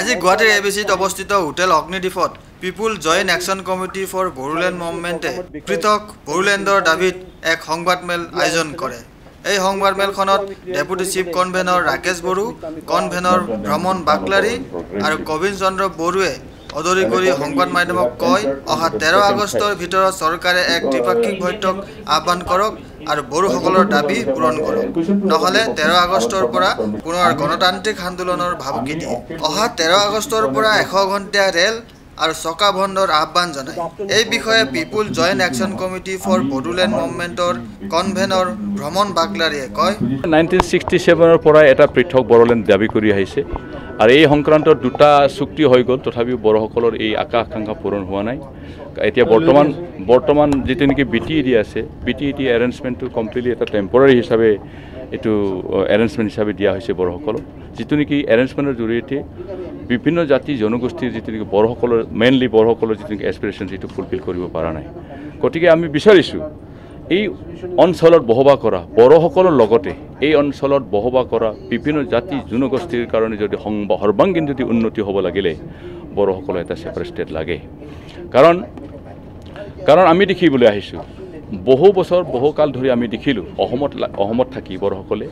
আজি গুৱাহাটীৰ এবিচিত অৱস্থিত হোটেল অগ্নিদ্বীপত people joint action committee for Bodoland মুভমেণ্টে পৃথক বড়োলেণ্ডৰ দাবীত এক সংবাদমেল আয়োজন কৰে। এই সংবাদমেলখনত deputy chief convener Rakesh Boro, convener Bhraman Baklary আৰু কবিন চন্দ্ৰ বড়োৱে অদৰি কৰি সংবাদ মাধ্যমক কয়, অহা 13 আগষ্টৰ ভিতৰত চৰকাৰে এক দ্বিপাক্ষিক বৈঠক আহ্বান কৰক আৰু বড়োসকলৰ দাবী পূৰণ কৰক, নহ'লে 13 আগষ্টৰ পৰা পুনৰ গণতান্ত্ৰিক আন্দোলনৰ ভাবুকি দিয়ে। অহা 13 আগষ্টৰ পৰা 100 ঘণ্টীয়া ৰেল আৰু চকা বন্ধৰ আহ্বান জনায়। এই বিষয়ে people joint action committee for Bodoland মুভমেণ্টৰ কনভেনৰ ভ্ৰমণ বাকলাৰীয়ে কয়, 1967 পৰা এটা পৃথক বড়োলেণ্ড দাবী কৰি আহিছে আৰু এই সংক্ৰান্তত দুটা চুক্তি হৈ গ'ল, তথাপিও বড়োসকলৰ এই আকাংক্ষা পূৰণ হোৱা নাই। এতিয়া বৰ্তমান যিটো নেকি BTED আছে, BTED এৰেঞ্জমেণ্টটো কমপ্লিটলি এটা টেম্পৰাৰী হিচাপে এইটো এৰেঞ্জমেণ্ট হিচাপে দিয়া হৈছে বড়োসকলক, যিটো নেকি এৰেঞ্জমেণ্টৰ জৰিয়তে বিভিন্ন জাতি জনগোষ্ঠীৰ যিটো নেকি বড়োসকলৰ মেইনলি বড়োসকলৰ যিটো নেকি এছপিৰেশ্যন সেইটো ফুলফিল কৰিব পৰা নাই। গতিকে আমি বিচাৰিছোঁ এই অঞ্চলত বসবাস কৰা বড়োসকলৰ লগতে এই অঞ্চলত বসবাস কৰা বিভিন্ন জাতি জনগোষ্ঠীৰ কাৰণে যদি সৰ্বাংগীন যদি উন্নতি হ'ব লাগিলে বড়োসকলৰ এটা ছেপাৰেট ষ্টেট লাগে। কাৰণ আমি দেখিবলৈ আহিছোঁ বহু বছৰ বহুকাল ধৰি আমি দেখিলোঁ অসমত থাকি বড়োসকলে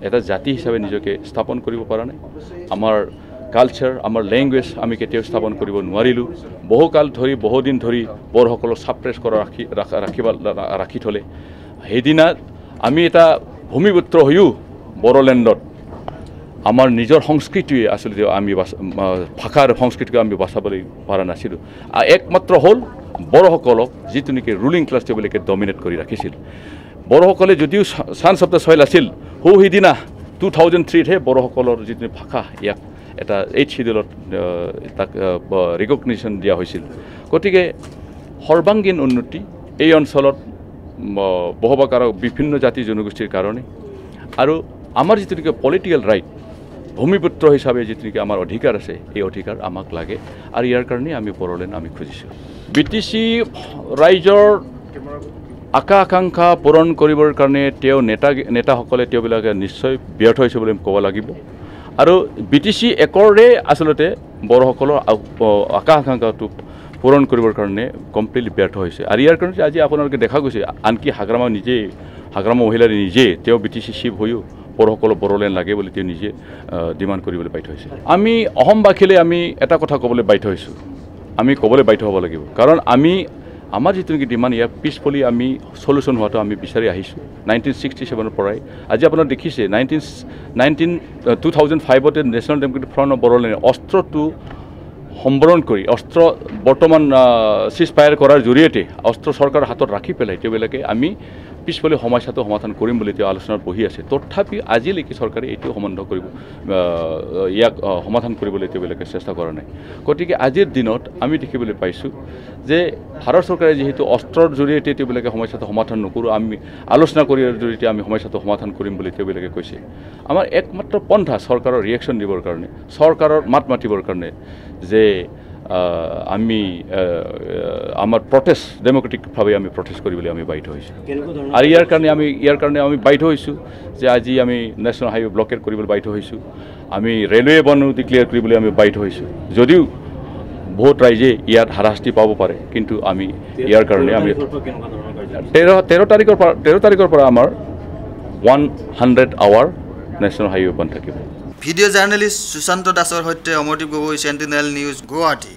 এটা জাতি হিচাপে নিজকে স্থাপন কৰিব পৰা নাই। আমাৰ কালচাৰ আমাৰ লেংগুৱেজ আমি কেতিয়াও স্থাপন কৰিব নোৱাৰিলোঁ। বহুকাল ধৰি বহুদিন ধৰি বড়োসকলক ছাপ্ৰেছ কৰা ৰাখি থ'লে। সেইদিনা আমি এটা ভূমিপুত্ৰ হৈও বড়োলেণ্ডত আমাৰ নিজৰ সংস্কৃতিয়ে আচলতে আমি ভাষাৰ সংস্কৃতিক আমি বচাবলৈ পৰা নাছিলোঁ। একমাত্ৰ হ'ল বড়োসকলক যিটো নেকি ৰুলিং ক্লাছ তেওঁলোকে ডমিনেট কৰি ৰাখিছিল। বড়োসকলে যদিও চান্স অফ দ্য চইল আছিল, সেইদিনা 2003হে বড়োসকলৰ যিটো ভাষা ইয়াক এটা 8th শিডিউলত তাক ৰিকগনিশ্যন দিয়া হৈছিল। গতিকে সৰ্বাংগীন উন্নতি এই অঞ্চলত বসবাস কৰা বিভিন্ন জাতি জনগোষ্ঠীৰ কাৰণে আৰু আমাৰ যিটো নেকি পলিটিকেল ৰাইট ভূমিপুত্ৰ হিচাপে যিটো নেকি আমাৰ অধিকাৰ আছে, এই অধিকাৰ আমাক লাগে আৰু ইয়াৰ কাৰণে আমি বড়োলেণ্ড আমি খুজিছোঁ। BTC ৰাইজৰ আকাংক্ষা পূৰণ কৰিবৰ কাৰণে নেতাসকলে তেওঁবিলাকে নিশ্চয় ব্যৰ্থ হৈছে বুলি ক'ব লাগিব আৰু BTC একৰে আচলতে বড়োসকলৰ আকাংক্ষাটো পূৰণ কৰিবৰ কাৰণে কমপ্লিটলি ব্যৰ্থ হৈছে। আৰু ইয়াৰ কাৰণে আজি আপোনালোকে দেখা গৈছে আনকি হাগ্ৰামা মহিলাৰে নিজে তেওঁ BTC চিফ হৈও বড়োসকলক বড়োলেণ্ড লাগে বুলি তেওঁ নিজে ডিমাণ্ড কৰিবলৈ বাধ্য হৈছে। আমি অসমবাসীলে আমি এটা কথা ক'বলৈ বাধ্য হৈছোঁ, আমি ক'বলৈ বাধ্য হ'ব লাগিব। কাৰণ আমাৰ যিটো নেকি ডিমাণ্ড ইয়াৰ পিছফলি আমি চলিউশ্যন হোৱাটো আমি বিচাৰি আহিছোঁ 1967 পৰাই। আজি আপোনাৰ দেখিছে 2005তে national democratic front of Bodoland অস্ত্ৰটো সম্বৰণ কৰি অস্ত্ৰ বৰ্তমান চিজ ফায়াৰ কৰাৰ জৰিয়তে অস্ত্ৰ চৰকাৰৰ হাতত ৰাখি পেলাই তেওঁবিলাকে আমি পিছফালে সমস্যাটো সমাধান কৰিম বুলি তেওঁ আলোচনাত বহি আছে। তথাপি আজিলৈকে চৰকাৰে এইটো ইয়াক সমাধান কৰিবলৈ তেওঁবিলাকে চেষ্টা কৰা নাই। গতিকে আজিৰ দিনত আমি দেখিবলৈ পাইছোঁ যে ভাৰত চৰকাৰে যিহেতু অস্ত্ৰৰ জৰিয়তে তেওঁবিলাকে সমস্যাটো সমাধান নকৰোঁ, আমি আলোচনা কৰাৰ জৰিয়তে আমি সমস্যাটো সমাধান কৰিম বুলি তেওঁবিলাকে কৈছে। আমাৰ একমাত্ৰ পন্থা চৰকাৰৰ ৰিয়েকশ্যন দিবৰ কাৰণে, চৰকাৰৰ মাত মাতিবৰ কাৰণে যে আমি আমাৰ প্ৰটেষ্ট ডেমক্ৰেটিকভাৱে আমি প্ৰটেষ্ট কৰিবলৈ আমি বাধ্য হৈছোঁ। আৰু ইয়াৰ কাৰণে আমি বাধ্য হৈছোঁ যে আজি আমি নেশ্যনেল হাইৱে ব্লকেট কৰিবলৈ বাধ্য হৈছোঁ, আমি ৰেলৱে বন্ধ ডিক্লেয়াৰ কৰিবলৈ আমি বাধ্য হৈছোঁ। যদিও বহুত ৰাইজে ইয়াত হাৰাশাস্তি পাব পাৰে, কিন্তু আমি ইয়াৰ কাৰণে আমি 13 তাৰিখৰ পৰা আমাৰ 100 আৱাৰ নেশ্যনেল হাইৱে বন্ধ থাকিব। ভিডিঅ' জাৰ্নেলিষ্ট সুশান্ত দাসৰ সৈতে অমৰদীপ গগৈ, চেণ্টিনেল নিউজ, গুৱাহাটী।